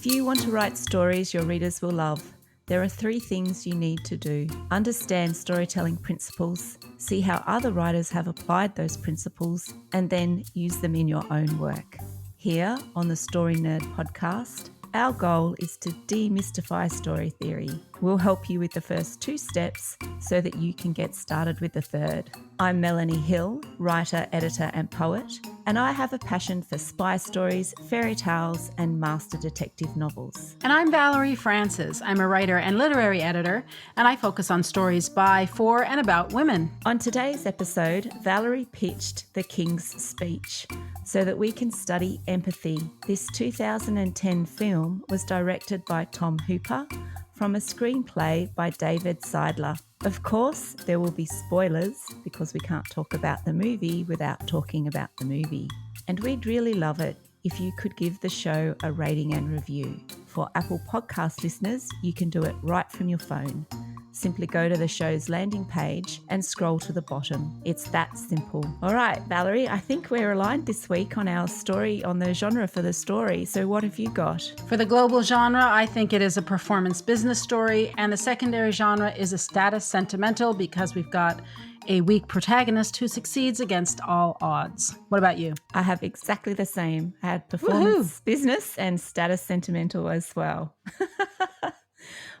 If you want to write stories your readers will love, there are 3 things you need to do. Understand storytelling principles, see how other writers have applied those principles, and then use them in your own work. Here on the Story Nerd podcast, our goal is to demystify story theory. We'll help you with the first 2 steps so that you can get started with the third. I'm Melanie Hill, writer, editor and poet, and I have a passion for spy stories, fairy tales and master detective novels. And I'm Valerie Francis. I'm a writer and literary editor, and I focus on stories by, for, and about women. On today's episode, Valerie pitched The King's Speech so that we can study empathy. This 2010 film was directed by Tom Hooper from a screenplay by David Seidler. Of course, there will be spoilers because we can't talk about the movie without talking about the movie. And we'd really love it if you could give the show a rating and review. For Apple Podcast listeners, you can do it right from your phone. Simply go to the show's landing page and scroll to the bottom. It's that simple. All right, Valerie, I think we're aligned this week on our story, on the genre for the story. So what have you got? For the global genre, I think it is a performance business story, and the secondary genre is a status sentimental because we've got a weak protagonist who succeeds against all odds. What about you? I have exactly the same. I had performance business and status sentimental as well.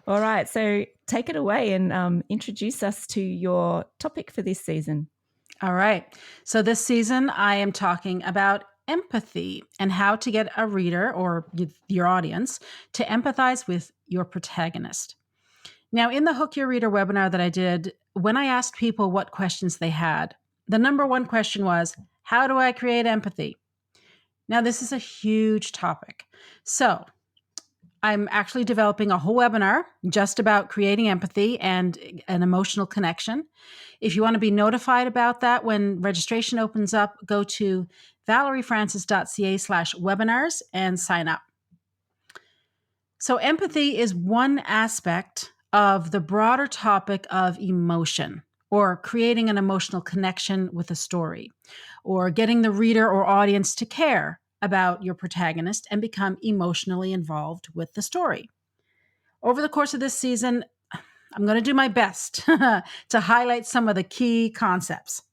All right, so take it away and introduce us to your topic for this season. All right. So this season, I am talking about empathy and how to get a reader or your audience to empathize with your protagonist. Now, in the Hook Your Reader webinar that I did, when I asked people what questions they had, the number one question was, how do I create empathy? Now, this is a huge topic. So I'm actually developing a whole webinar just about creating empathy and an emotional connection. If you want to be notified about that when registration opens up, go to valeriefrancis.ca/webinars and sign up. So empathy is one aspect of the broader topic of emotion, or creating an emotional connection with a story, or getting the reader or audience to care about your protagonist and become emotionally involved with the story. Over the course of this season, I'm going to do my best to highlight some of the key concepts.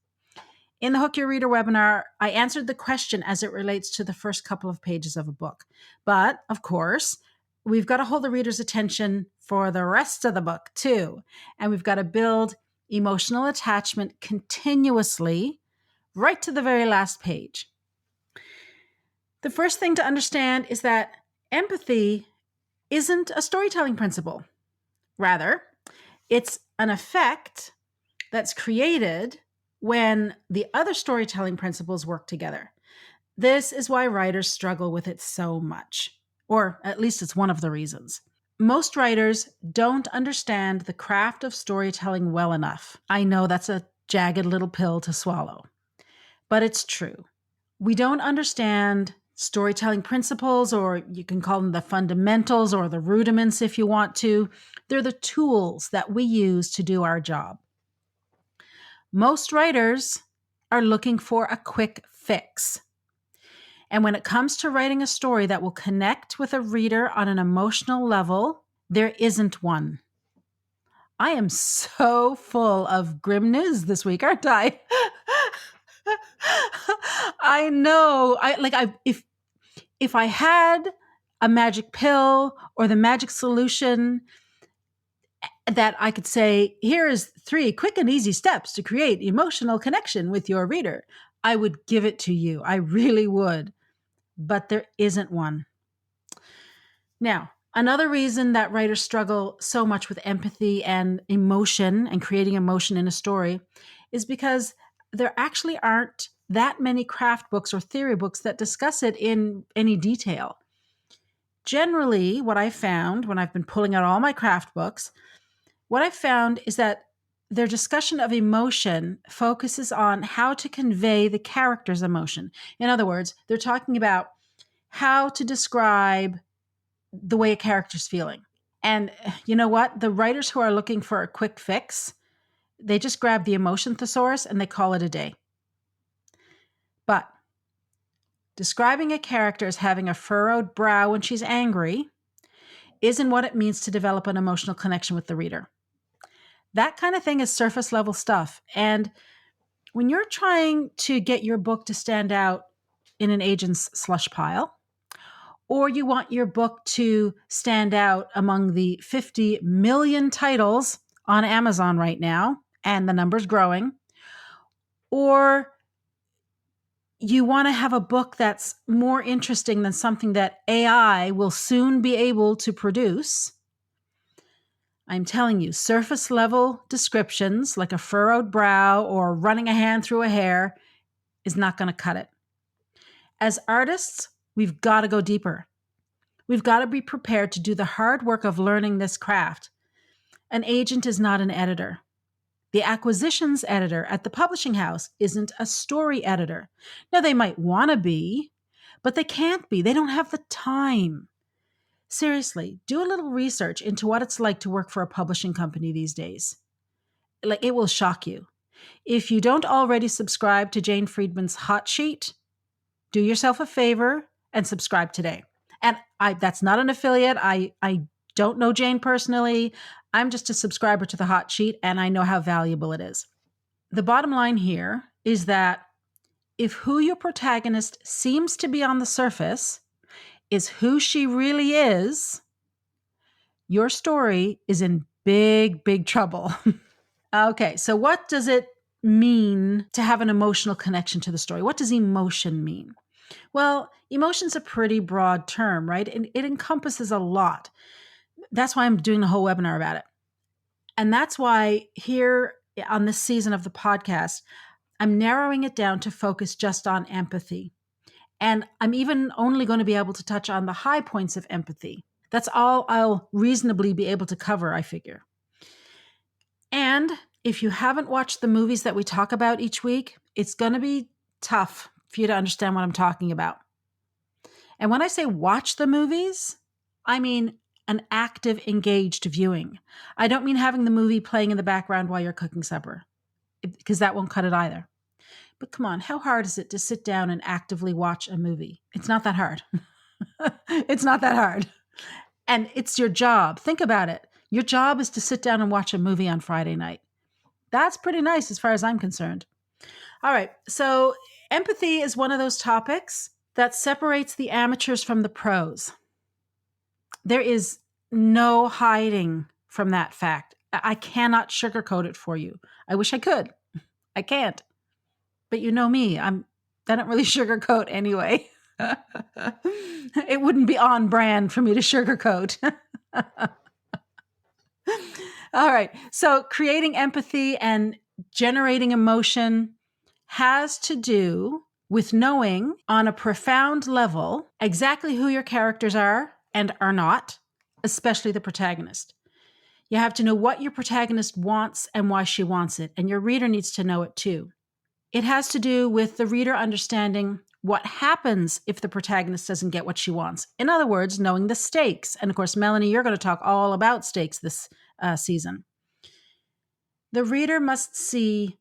In the Hook Your Reader webinar, I answered the question as it relates to the first couple of pages of a book. But, of course, we've got to hold the reader's attention for the rest of the book, too. And we've got to build emotional attachment continuously right to the very last page. The first thing to understand is that empathy isn't a storytelling principle. Rather, it's an effect that's created when the other storytelling principles work together. This is why writers struggle with it so much, or at least it's one of the reasons. Most writers don't understand the craft of storytelling well enough. I know that's a jagged little pill to swallow, but it's true. We don't understand storytelling principles, or you can call them the fundamentals or the rudiments if you want to. They're the tools that we use to do our job. Most writers are looking for a quick fix. And when it comes to writing a story that will connect with a reader on an emotional level, there isn't one. I am so full of grim news this week, aren't I? I know. If I had a magic pill or the magic solution that I could say, here is 3 quick and easy steps to create emotional connection with your reader, I would give it to you. I really would. But there isn't one. Now, another reason that writers struggle so much with empathy and emotion and creating emotion in a story is because there actually aren't that many craft books or theory books that discuss it in any detail. Generally, what I found when I've been pulling out all my craft books, what I found is that their discussion of emotion focuses on how to convey the character's emotion. In other words, they're talking about how to describe the way a character's feeling. And you know what? The writers who are looking for a quick fix, they just grab the emotion thesaurus and they call it a day. But describing a character as having a furrowed brow when she's angry isn't what it means to develop an emotional connection with the reader. That kind of thing is surface level stuff. And when you're trying to get your book to stand out in an agent's slush pile, or you want your book to stand out among the 50 million titles on Amazon right now, and the number's growing, or you want to have a book that's more interesting than something that AI will soon be able to produce, I'm telling you, surface level descriptions like a furrowed brow or running a hand through a hair is not going to cut it. As artists, we've got to go deeper. We've got to be prepared to do the hard work of learning this craft. An agent is not an editor. The acquisitions editor at the publishing house isn't a story editor. Now, they might want to be, but they can't be. They don't have the time. Seriously, do a little research into what it's like to work for a publishing company these days. Like, it will shock you. If you don't already subscribe to Jane Friedman's Hot Sheet, do yourself a favor and subscribe today. And that's not an affiliate. I don't know Jane personally. I'm just a subscriber to the Hot Sheet, and I know how valuable it is. The bottom line here is that if who your protagonist seems to be on the surface is who she really is, your story is in big, big trouble. Okay, so what does it mean to have an emotional connection to the story? What does emotion mean? Well, emotion's a pretty broad term, right? And it encompasses a lot. That's why I'm doing a whole webinar about it. And that's why here on this season of the podcast, I'm narrowing it down to focus just on empathy. And I'm even only going to be able to touch on the high points of empathy. That's all I'll reasonably be able to cover, I figure. And if you haven't watched the movies that we talk about each week, it's going to be tough for you to understand what I'm talking about. And when I say watch the movies, I mean an active, engaged viewing. I don't mean having the movie playing in the background while you're cooking supper, because that won't cut it either. But come on, how hard is it to sit down and actively watch a movie? It's not that hard. It's not that hard. And it's your job. Think about it. Your job is to sit down and watch a movie on Friday night. That's pretty nice as far as I'm concerned. All right. So empathy is one of those topics that separates the amateurs from the pros. There is no hiding from that fact. I cannot sugarcoat it for you. I wish I could. I can't. But you know me, I don't really sugarcoat anyway. It wouldn't be on brand for me to sugarcoat. All right. So creating empathy and generating emotion has to do with knowing on a profound level exactly who your characters are and are not, especially the protagonist. You have to know what your protagonist wants and why she wants it, and your reader needs to know it too. It has to do with the reader understanding what happens if the protagonist doesn't get what she wants. In other words, knowing the stakes. And of course, Melanie, you're going to talk all about stakes this season. The reader must see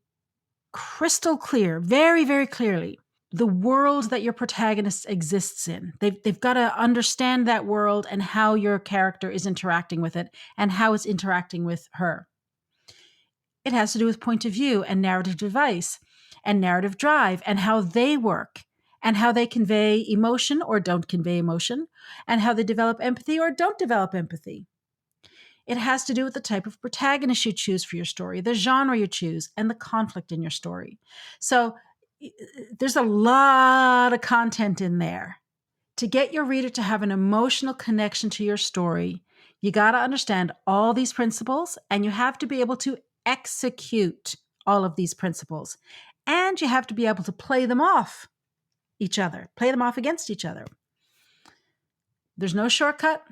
crystal clear, very, very clearly, the world that your protagonist exists in. They've got to understand that world and how your character is interacting with it and how it's interacting with her. It has to do with point of view and narrative device and narrative drive and how they work and how they convey emotion or don't convey emotion and how they develop empathy or don't develop empathy. It has to do with the type of protagonist you choose for your story, the genre you choose, and the conflict in your story. So there's a lot of content in there. To get your reader to have an emotional connection to your story, you got to understand all these principles, and you have to be able to execute all of these principles. And you have to be able to play them off each other, play them off against each other. There's no shortcut.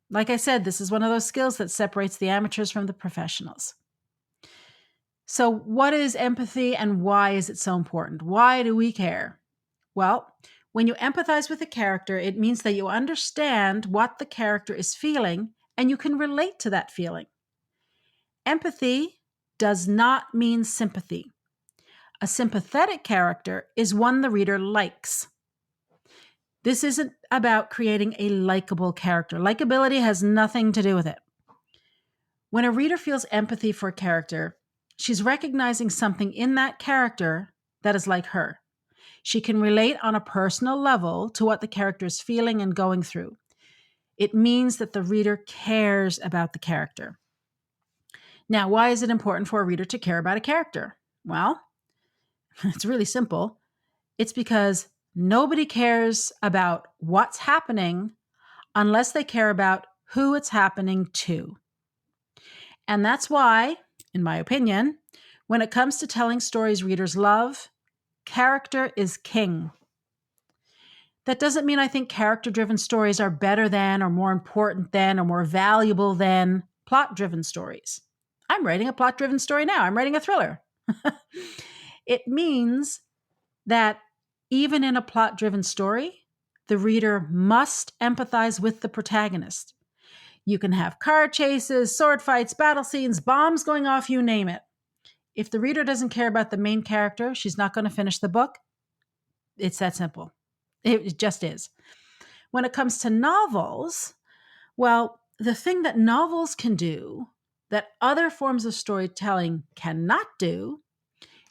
Like I said, this is one of those skills that separates the amateurs from the professionals. So what is empathy and why is it so important? Why do we care? Well, when you empathize with a character, it means that you understand what the character is feeling and you can relate to that feeling. Empathy does not mean sympathy. A sympathetic character is one the reader likes. This isn't about creating a likable character. Likability has nothing to do with it. When a reader feels empathy for a character, she's recognizing something in that character that is like her. She can relate on a personal level to what the character is feeling and going through. It means that the reader cares about the character. Now, why is it important for a reader to care about a character? Well, it's really simple. It's because nobody cares about what's happening unless they care about who it's happening to. And that's why, in my opinion, when it comes to telling stories readers love, character is king. That doesn't mean I think character-driven stories are better than or more important than or more valuable than plot-driven stories. I'm writing a plot-driven story now. I'm writing a thriller. It means that even in a plot-driven story, the reader must empathize with the protagonist. You can have car chases, sword fights, battle scenes, bombs going off, you name it. If the reader doesn't care about the main character, she's not going to finish the book. It's that simple. It just is. When it comes to novels, well, the thing that novels can do that other forms of storytelling cannot do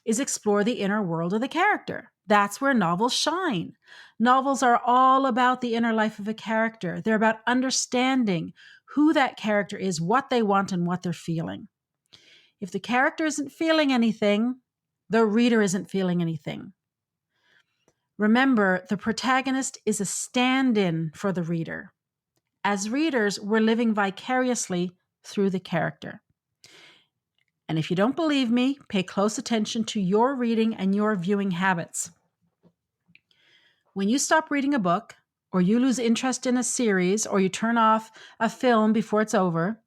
is explore the inner world of the character. That's where novels shine. Novels are all about the inner life of a character. They're about understanding who that character is, what they want, and what they're feeling. If the character isn't feeling anything, the reader isn't feeling anything. Remember, the protagonist is a stand-in for the reader. As readers, we're living vicariously through the character. And if you don't believe me, pay close attention to your reading and your viewing habits. When you stop reading a book, or you lose interest in a series, or you turn off a film before it's over,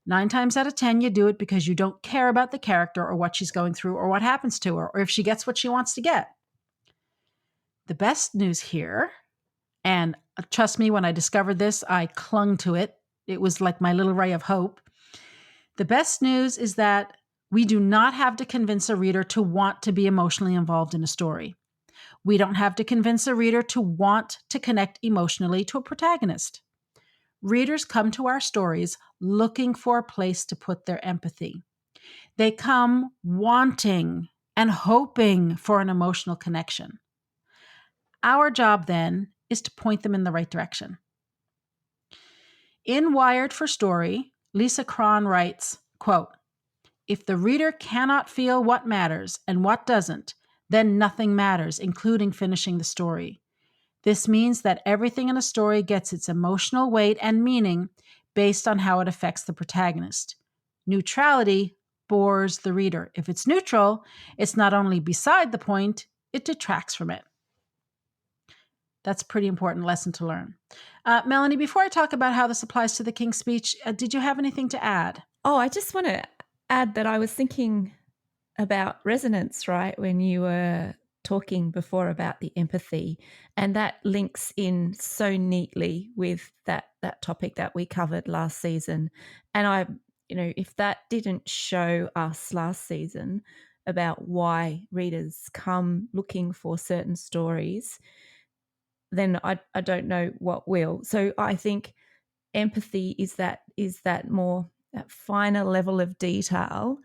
9 times out of 10, you do it because you don't care about the character or what she's going through or what happens to her, or if she gets what she wants to get. The best news here, and trust me, when I discovered this, I clung to it. It was like my little ray of hope. The best news is that we do not have to convince a reader to want to be emotionally involved in a story. We don't have to convince a reader to want to connect emotionally to a protagonist. Readers come to our stories looking for a place to put their empathy. They come wanting and hoping for an emotional connection. Our job then is to point them in the right direction. In Wired for Story, Lisa Cron writes, quote, "If the reader cannot feel what matters and what doesn't, then nothing matters, including finishing the story. This means that everything in a story gets its emotional weight and meaning based on how it affects the protagonist. Neutrality bores the reader. If it's neutral, it's not only beside the point, it detracts from it." That's a pretty important lesson to learn. Melanie, before I talk about how this applies to the King's Speech, did you have anything to add? Oh, I just want to add that I was thinking about resonance, right, when you were talking before about the empathy, and that links in so neatly with that topic that we covered last season. And if that didn't show us last season about why readers come looking for certain stories, then I don't know what will. So I think empathy is that more that finer level of detail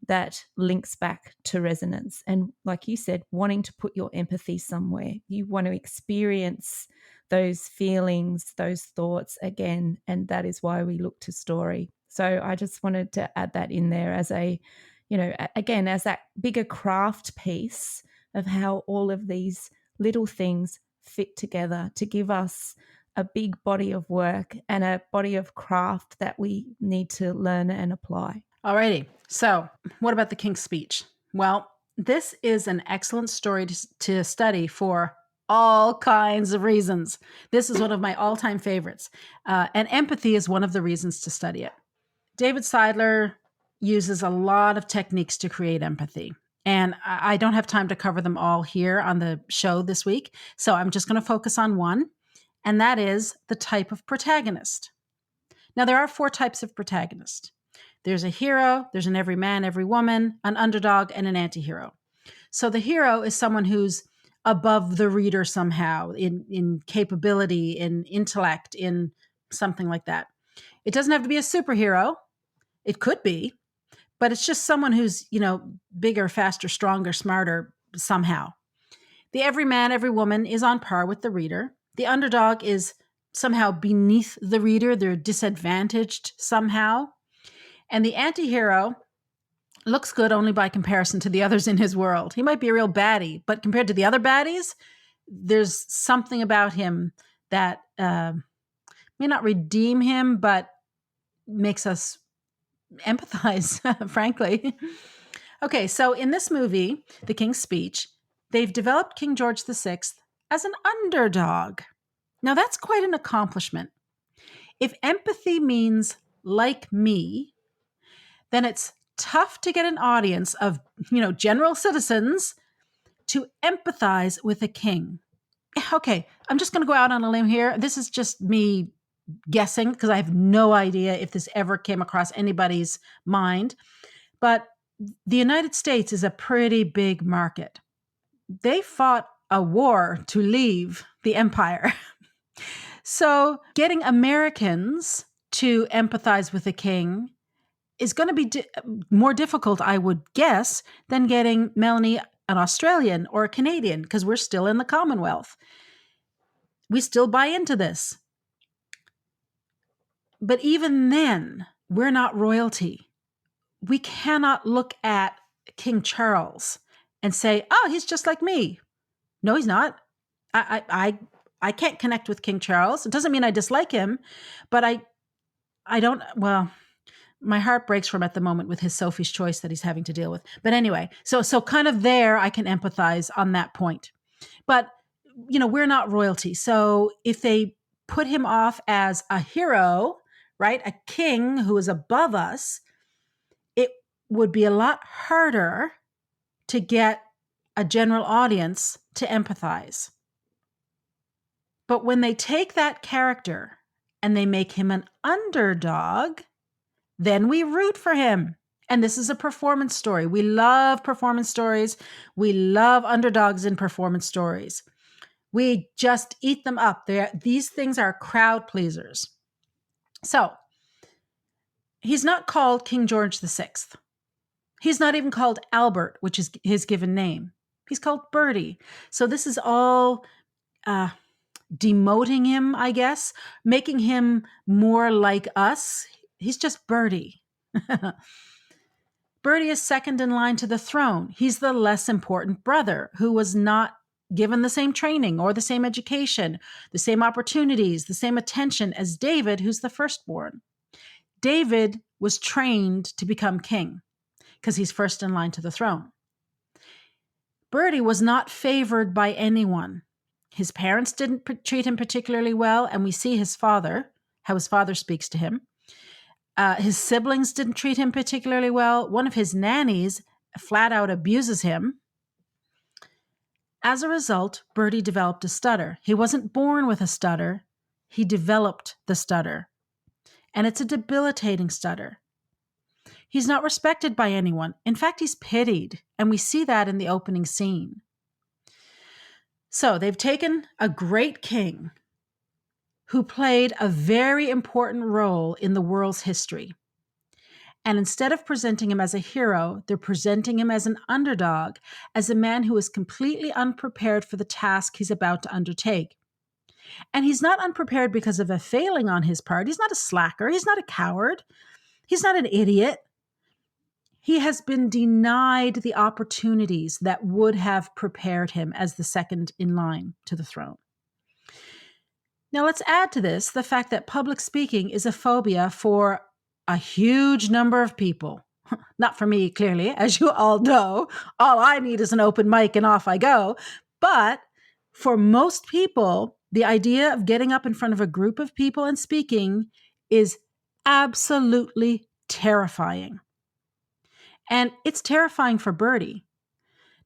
that links back to resonance. And like you said, wanting to put your empathy somewhere. You want to experience those feelings, those thoughts again. And that is why we look to story. So I just wanted to add that in there as again, as that bigger craft piece of how all of these little things fit together to give us a big body of work and a body of craft that we need to learn and apply. Alrighty. So, what about the King's Speech? Well, this is an excellent story to study for all kinds of reasons. This is one of my all-time favorites. And empathy is one of the reasons to study it. David Seidler uses a lot of techniques to create empathy. And I don't have time to cover them all here on the show this week. So I'm just going to focus on one, and that is the type of protagonist. Now, there are 4 types of protagonist. There's a hero, there's an everyman, every woman, an underdog, and an anti-hero. So the hero is someone who's above the reader somehow in capability, in intellect, in something like that. It doesn't have to be a superhero. It could be, but it's just someone who's, bigger, faster, stronger, smarter somehow. The every man, every woman is on par with the reader. The underdog is somehow beneath the reader. They're disadvantaged somehow. And the anti-hero looks good only by comparison to the others in his world. He might be a real baddie, but compared to the other baddies, there's something about him that may not redeem him, but makes us empathize, frankly. Okay, so in this movie, The King's Speech, they've developed King George VI as an underdog. Now, that's quite an accomplishment. If empathy means like me, then it's tough to get an audience of, general citizens to empathize with a king. Okay, I'm just going to go out on a limb here. This is just me guessing because I have no idea if this ever came across anybody's mind. But the United States is a pretty big market. They fought a war to leave the empire. So getting Americans to empathize with the king is going to be more difficult, I would guess, than getting Melanie, an Australian or a Canadian, because we're still in the Commonwealth. We still buy into this. But even then, we're not royalty. We cannot look at King Charles and say, oh, he's just like me. No, he's not. I can't connect with King Charles. It doesn't mean I dislike him, but I don't, well, my heart breaks for him at the moment with his Sophie's Choice that he's having to deal with. But anyway, so kind of there I can empathize on that point. But, we're not royalty. So if they put him off as a hero, right, a king who is above us, it would be a lot harder to get a general audience to empathize. But when they take that character and they make him an underdog, then we root for him. And this is a performance story. We love performance stories. We love underdogs in performance stories. We just eat them up. These things are crowd pleasers. So he's not called King George VI. He's not even called Albert, which is his given name. He's called Bertie. So this is all demoting him, I guess, making him more like us. He's just Bertie. Bertie is second in line to the throne. He's the less important brother who was not given the same training or the same education, the same opportunities, the same attention as David, who's the firstborn. David was trained to become king because he's first in line to the throne. Bertie was not favored by anyone. His parents didn't treat him particularly well, and we see his father, how his father speaks to him. His siblings didn't treat him particularly well. One of his nannies flat out abuses him. As a result, Bertie developed a stutter. He wasn't born with a stutter. He developed the stutter. And it's a debilitating stutter. He's not respected by anyone. In fact, he's pitied. And we see that in the opening scene. So they've taken a great king who played a very important role in the world's history. And instead of presenting him as a hero, they're presenting him as an underdog, as a man who is completely unprepared for the task he's about to undertake. And he's not unprepared because of a failing on his part. He's not a slacker. He's not a coward. He's not an idiot. He has been denied the opportunities that would have prepared him as the second in line to the throne. Now, let's add to this the fact that public speaking is a phobia for a huge number of people. Not for me, clearly, as you all know. All I need is an open mic and off I go. But for most people, the idea of getting up in front of a group of people and speaking is absolutely terrifying. And it's terrifying for Bertie.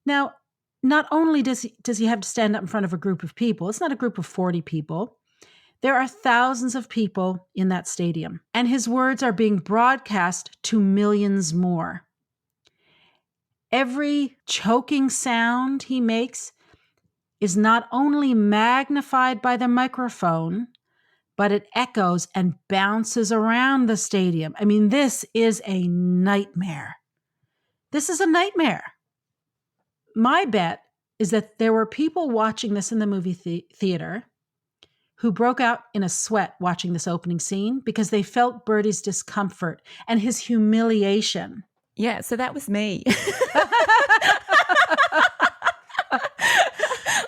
Now, not only does he have to stand up in front of a group of people, it's not a group of 40 people. There are thousands of people in that stadium, and his words are being broadcast to millions more. Every choking sound he makes is not only magnified by the microphone, but it echoes and bounces around the stadium. I mean, this is a nightmare. This is a nightmare. My bet is that there were people watching this in the movie theater who broke out in a sweat watching this opening scene because they felt Birdie's discomfort and his humiliation. Yeah, so that was me.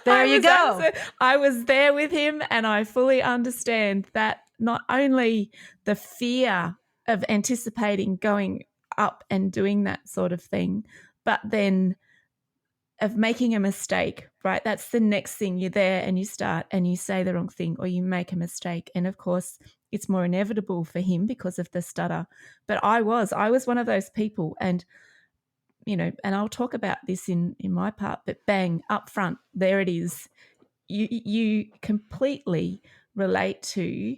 There you go. I was there with him, and I fully understand that not only the fear of anticipating going up and doing that sort of thing, but then of making a mistake, right? That's the next thing. You're there and you start and you say the wrong thing or you make a mistake. And of course, it's more inevitable for him because of the stutter. But I was one of those people. And, you know, and I'll talk about this in my part, but bang, up front, there it is. You completely relate to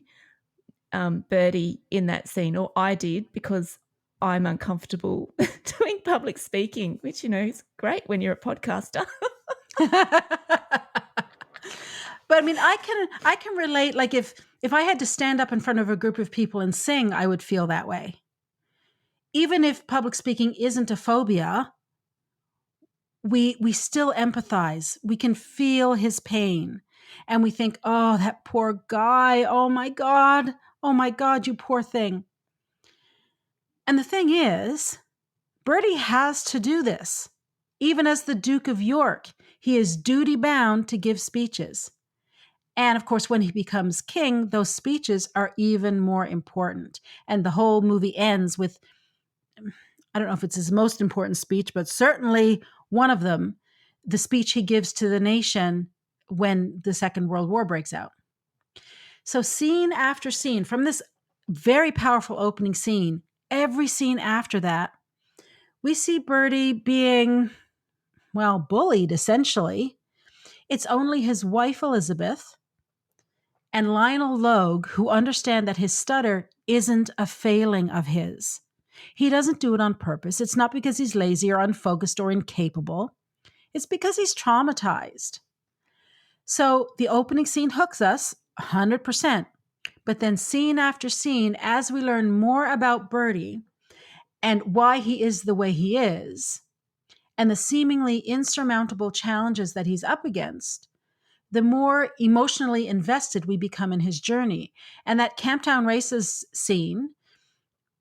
Birdie in that scene, or I did, because I'm uncomfortable doing public speaking, which, you know, is great when you're a podcaster. But I mean, I can relate. Like if I had to stand up in front of a group of people and sing, I would feel that way. Even if public speaking isn't a phobia, we still empathize. We can feel his pain. And we think, oh, that poor guy. Oh my God, you poor thing. And the thing is, Bertie has to do this. Even as the Duke of York, he is duty bound to give speeches. And of course, when he becomes king, those speeches are even more important. And the whole movie ends with, I don't know if it's his most important speech, but certainly one of them, the speech he gives to the nation when the Second World War breaks out. So scene after scene, from this very powerful opening scene, every scene after that, we see Bertie being, well, bullied, essentially. It's only his wife, Elizabeth, and Lionel Logue who understand that his stutter isn't a failing of his. He doesn't do it on purpose. It's not because he's lazy or unfocused or incapable. It's because he's traumatized. So the opening scene hooks us 100%. But then scene after scene, as we learn more about Bertie and why he is the way he is, and the seemingly insurmountable challenges that he's up against, the more emotionally invested we become in his journey. And that Camptown Races scene,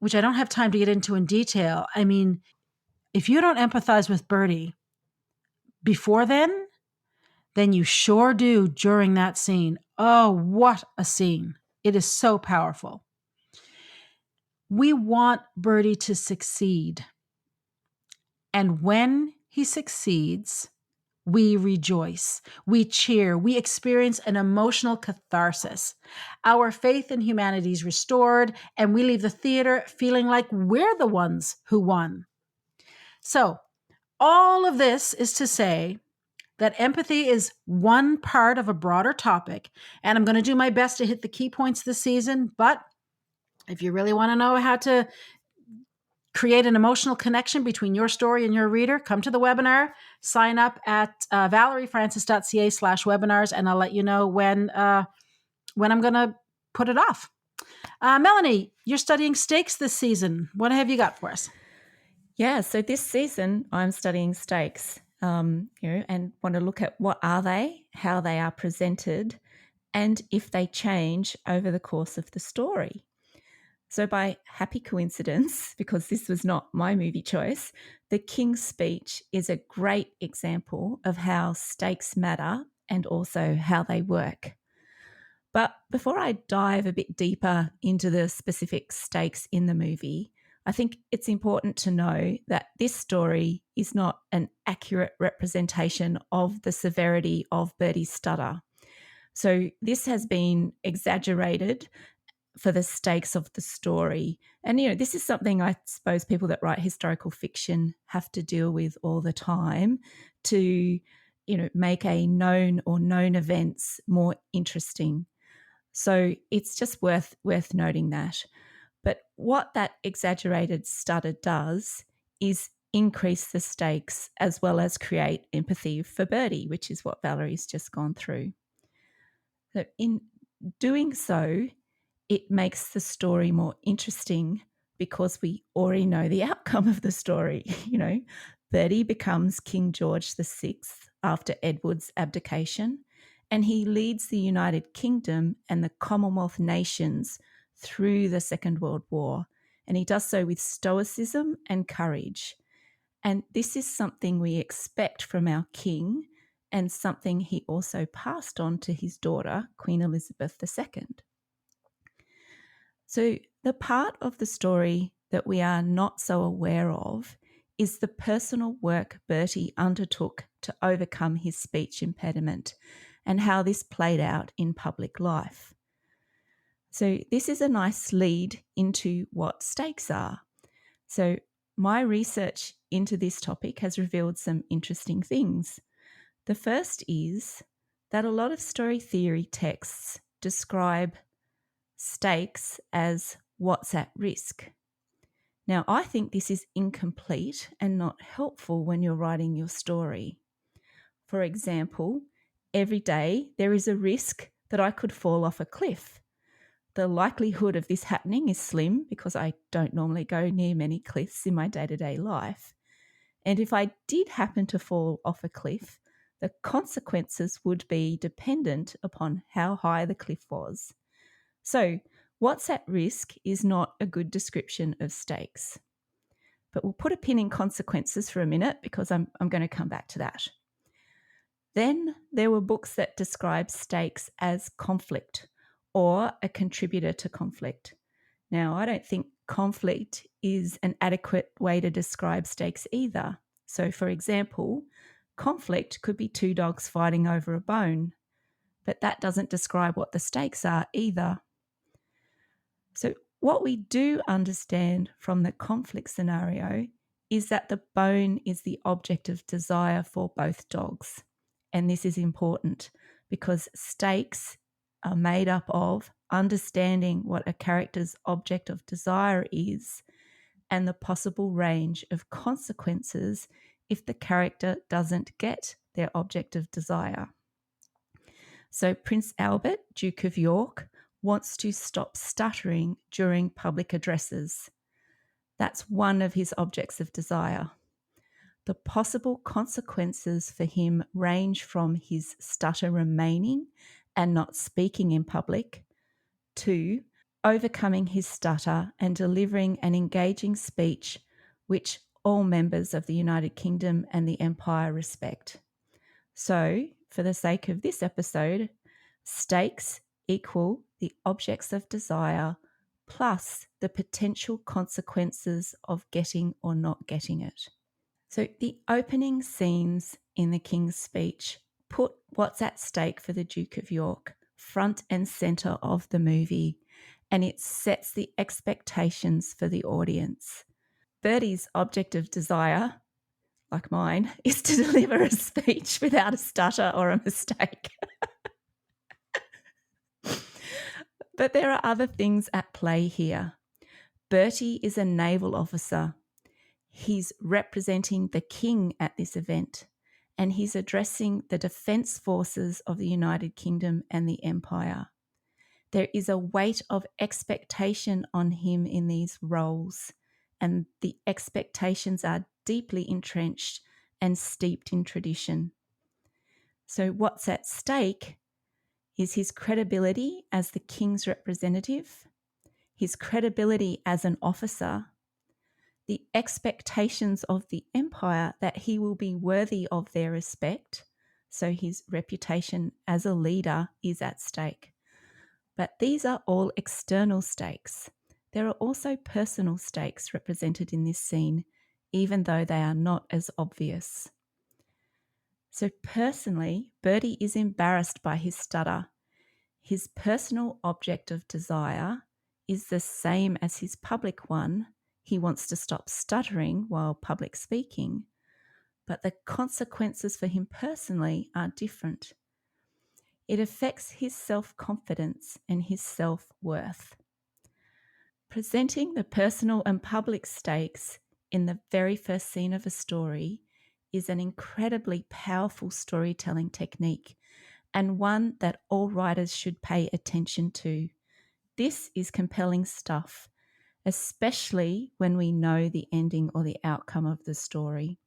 which I don't have time to get into in detail, I mean, if you don't empathize with Bertie before then you sure do during that scene. Oh, what a scene. It is so powerful. We want Bertie to succeed. And when he succeeds, we rejoice, we cheer, we experience an emotional catharsis. Our faith in humanity is restored, and we leave the theater feeling like we're the ones who won. So, all of this is to say that empathy is one part of a broader topic, and I'm going to do my best to hit the key points this season. But if you really want to know how to create an emotional connection between your story and your reader, come to the webinar, sign up at valeriefrancis.ca/webinars, and I'll let you know when I'm going to put it off. Melanie, you're studying stakes this season. What have you got for us? Yeah, so this season I'm studying stakes, and want to look at what are they, how they are presented, and if they change over the course of the story. So by happy coincidence, because this was not my movie choice, the King's Speech is a great example of how stakes matter and also how they work. But before I dive a bit deeper into the specific stakes in the movie, I think it's important to know that this story is not an accurate representation of the severity of Bertie's stutter. So this has been exaggerated for the stakes of the story. And, this is something I suppose people that write historical fiction have to deal with all the time to, make a known or known events more interesting. So it's just worth noting that. But what that exaggerated stutter does is increase the stakes as well as create empathy for Bertie, which is what Valerie's just gone through. So in doing so, it makes the story more interesting because we already know the outcome of the story. Bertie becomes King George VI after Edward's abdication, and he leads the United Kingdom and the Commonwealth nations through the Second World War, and he does so with stoicism and courage. And this is something we expect from our king and something he also passed on to his daughter, Queen Elizabeth II. So the part of the story that we are not so aware of is the personal work Bertie undertook to overcome his speech impediment and how this played out in public life. So this is a nice lead into what stakes are. So my research into this topic has revealed some interesting things. The first is that a lot of story theory texts describe stakes as what's at risk. Now, I think this is incomplete and not helpful when you're writing your story. For example, every day there is a risk that I could fall off a cliff. The likelihood of this happening is slim because I don't normally go near many cliffs in my day-to-day life. And if I did happen to fall off a cliff, the consequences would be dependent upon how high the cliff was. So, what's at risk is not a good description of stakes. But we'll put a pin in consequences for a minute because I'm going to come back to that. Then there were books that describe stakes as conflict or a contributor to conflict. Now, I don't think conflict is an adequate way to describe stakes either. So, for example, conflict could be two dogs fighting over a bone, but that doesn't describe what the stakes are either. So what we do understand from the conflict scenario is that the bone is the object of desire for both dogs. And this is important because stakes are made up of understanding what a character's object of desire is and the possible range of consequences if the character doesn't get their object of desire. So Prince Albert, Duke of York, wants to stop stuttering during public addresses. That's one of his objects of desire. The possible consequences for him range from his stutter remaining and not speaking in public to overcoming his stutter and delivering an engaging speech which all members of the United Kingdom and the Empire respect. So, for the sake of this episode, stakes equal the objects of desire plus the potential consequences of getting or not getting it. So the opening scenes in the King's speech put what's at stake for the Duke of York front and centre of the movie, and it sets the expectations for the audience. Bertie's object of desire, like mine, is to deliver a speech without a stutter or a mistake. But there are other things at play here. Bertie is a naval officer. He's representing the king at this event, and he's addressing the defence forces of the United Kingdom and the Empire. There is a weight of expectation on him in these roles, and the expectations are deeply entrenched and steeped in tradition. So what's at stake is his credibility as the king's representative, his credibility as an officer, the expectations of the empire that he will be worthy of their respect, so his reputation as a leader is at stake. But these are all external stakes. There are also personal stakes represented in this scene, even though they are not as obvious. So personally, Bertie is embarrassed by his stutter. His personal object of desire is the same as his public one. He wants to stop stuttering while public speaking, but the consequences for him personally are different. It affects his self-confidence and his self-worth. Presenting the personal and public stakes in the very first scene of a story is an incredibly powerful storytelling technique, and one that all writers should pay attention to. This is compelling stuff, especially when we know the ending or the outcome of the story.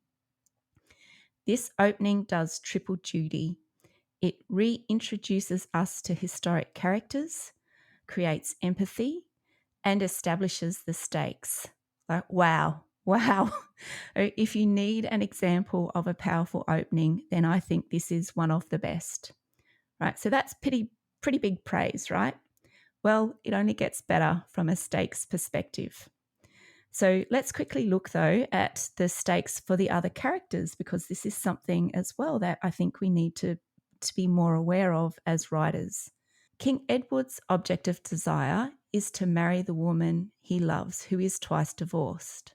This opening does triple duty. It reintroduces us to historic characters, creates empathy, and establishes the stakes. Like, wow. If you need an example of a powerful opening, then I think this is one of the best. Right? So that's pretty big praise, right? Well, it only gets better from a stakes perspective. So let's quickly look, though, at the stakes for the other characters, because this is something as well that I think we need to be more aware of as writers. King Edward's object of desire is to marry the woman he loves, who is twice divorced.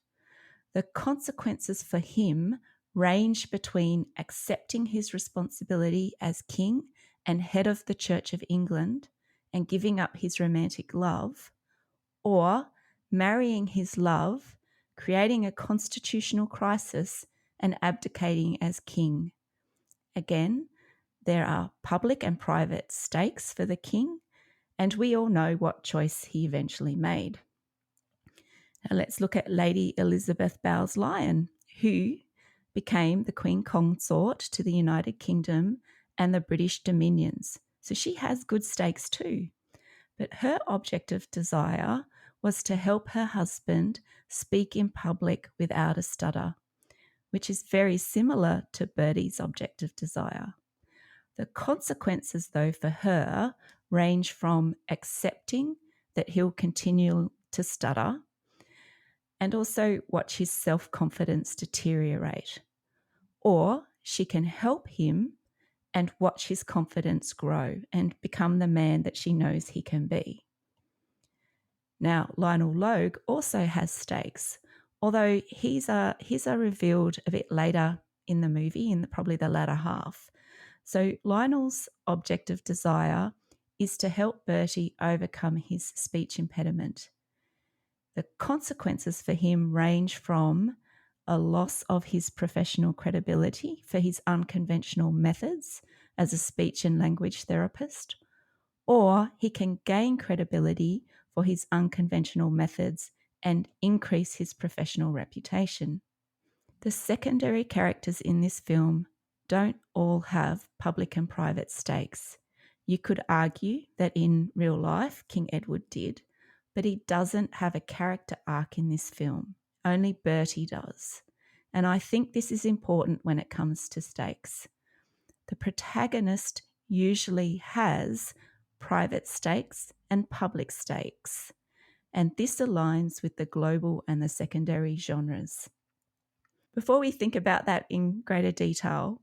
The consequences for him range between accepting his responsibility as king and head of the Church of England and giving up his romantic love, or marrying his love, creating a constitutional crisis, and abdicating as king. Again, there are public and private stakes for the king, and we all know what choice he eventually made. Now let's look at Lady Elizabeth Bowes-Lyon, who became the Queen Consort to the United Kingdom and the British Dominions. So she has good stakes too. But her object of desire was to help her husband speak in public without a stutter, which is very similar to Bertie's object of desire. The consequences, though, for her range from accepting that he'll continue to stutter and also watch his self-confidence deteriorate. Or she can help him and watch his confidence grow and become the man that she knows he can be. Now, Lionel Logue also has stakes, although his are revealed a bit later in the movie, in probably the latter half. So Lionel's object of desire is to help Bertie overcome his speech impediment. The consequences for him range from a loss of his professional credibility for his unconventional methods as a speech and language therapist, or he can gain credibility for his unconventional methods and increase his professional reputation. The secondary characters in this film don't all have public and private stakes. You could argue that in real life, King Edward did, but he doesn't have a character arc in this film. Only Bertie does. And I think this is important when it comes to stakes. The protagonist usually has private stakes and public stakes, and this aligns with the global and the secondary genres. Before we think about that in greater detail,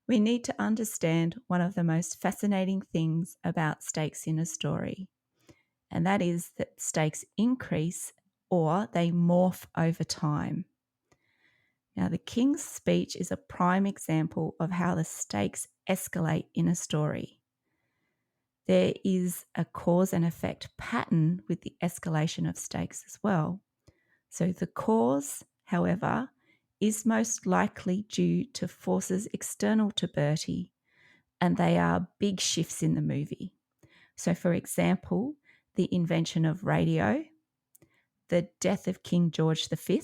we need to understand one of the most fascinating things about stakes in a story, and that is that stakes increase or they morph over time. Now, the King's Speech is a prime example of how the stakes escalate in a story. There is a cause and effect pattern with the escalation of stakes as well. So the cause, however, is most likely due to forces external to Bertie, and they are big shifts in the movie. So, for example, the invention of radio, the death of King George V,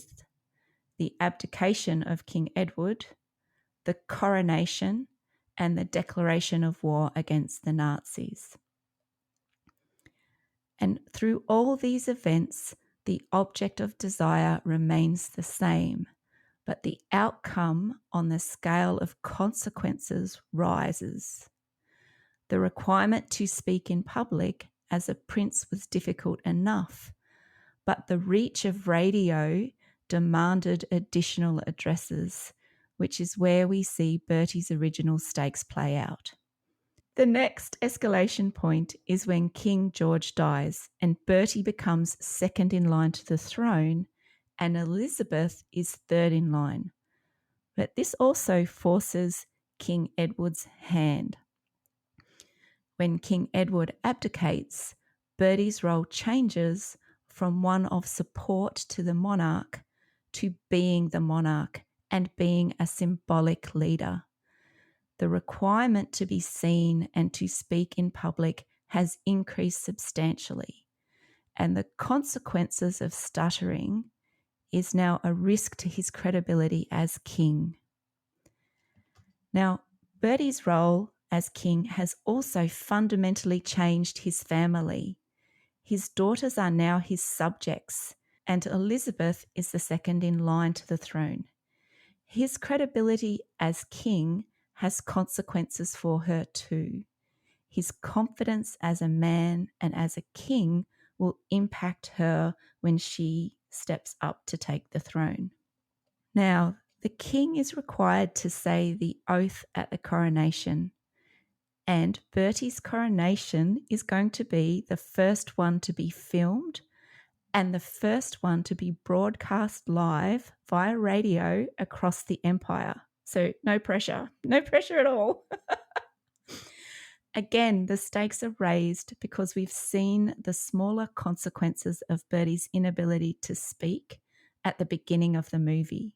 the abdication of King Edward, the coronation, and the declaration of war against the Nazis. And through all these events, the object of desire remains the same, but the outcome on the scale of consequences rises. The requirement to speak in public as a prince was difficult enough, but the reach of radio demanded additional addresses, which is where we see Bertie's original stakes play out. The next escalation point is when King George dies and Bertie becomes second in line to the throne and Elizabeth is third in line. But this also forces King Edward's hand. When King Edward abdicates, Bertie's role changes from one of support to the monarch to being the monarch and being a symbolic leader. The requirement to be seen and to speak in public has increased substantially, and the consequences of stuttering is now a risk to his credibility as king. Now, Bertie's role as king has also fundamentally changed his family. His daughters are now his subjects, and Elizabeth is the second in line to the throne. His credibility as king has consequences for her too. His confidence as a man and as a king will impact her when she steps up to take the throne. Now, the king is required to say the oath at the coronation, and Bertie's coronation is going to be the first one to be filmed and the first one to be broadcast live via radio across the empire. So no pressure at all. Again, the stakes are raised because we've seen the smaller consequences of Bertie's inability to speak at the beginning of the movie.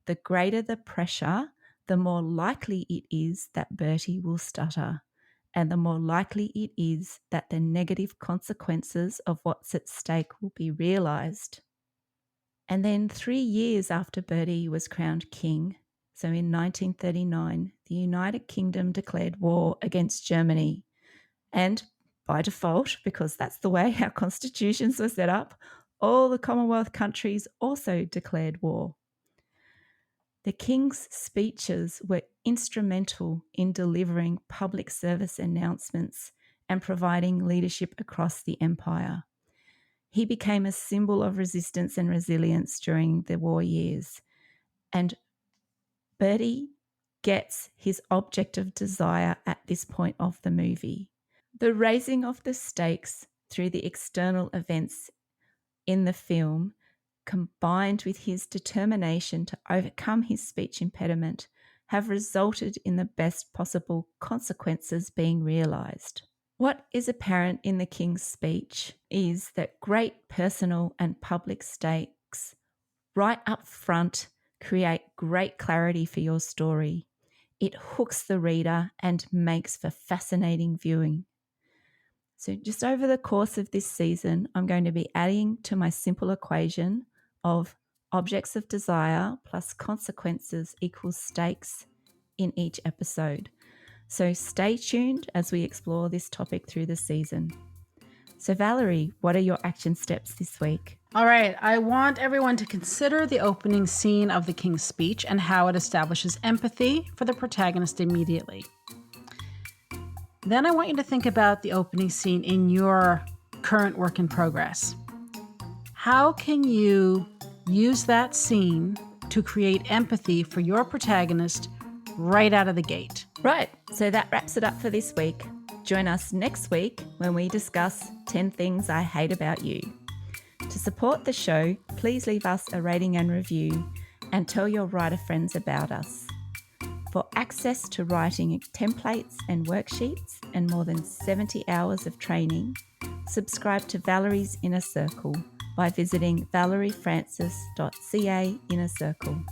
The greater the pressure, the more likely it is that Bertie will stutter, and the more likely it is that the negative consequences of what's at stake will be realised. And then 3 years after Bertie was crowned king, so in 1939, the United Kingdom declared war against Germany. And by default, because that's the way our constitutions were set up, all the Commonwealth countries also declared war. The King's speeches were instrumental in delivering public service announcements and providing leadership across the empire. He became a symbol of resistance and resilience during the war years. And Bertie gets his object of desire at this point of the movie. The raising of the stakes through the external events in the film, combined with his determination to overcome his speech impediment, have resulted in the best possible consequences being realised. What is apparent in the King's speech is that great personal and public stakes right up front create great clarity for your story. It hooks the reader and makes for fascinating viewing. So just over the course of this season, I'm going to be adding to my simple equation of objects of desire plus consequences equals stakes in each episode. So stay tuned as we explore this topic through the season. So Valerie, what are your action steps this week? All right, I want everyone to consider the opening scene of the King's speech and how it establishes empathy for the protagonist immediately. Then I want you to think about the opening scene in your current work in progress. How can you use that scene to create empathy for your protagonist right out of the gate? Right, so that wraps it up for this week. Join us next week when we discuss 10 things I hate about you. To support the show, please leave us a rating and review and tell your writer friends about us. For access to writing templates and worksheets and more than 70 hours of training, subscribe to Valerie's Inner Circle by visiting valeriefrancis.ca Inner Circle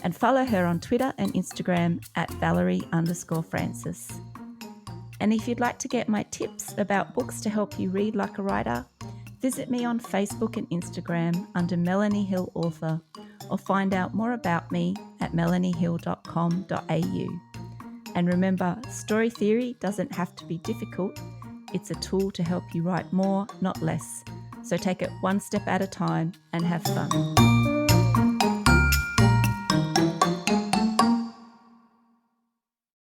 and follow her on Twitter and Instagram at Valerie_Francis. And if you'd like to get my tips about books to help you read like a writer, visit me on Facebook and Instagram under Melanie Hill Author, or find out more about me at melaniehill.com.au. And remember, story theory doesn't have to be difficult. It's a tool to help you write more, not less. So take it one step at a time and have fun.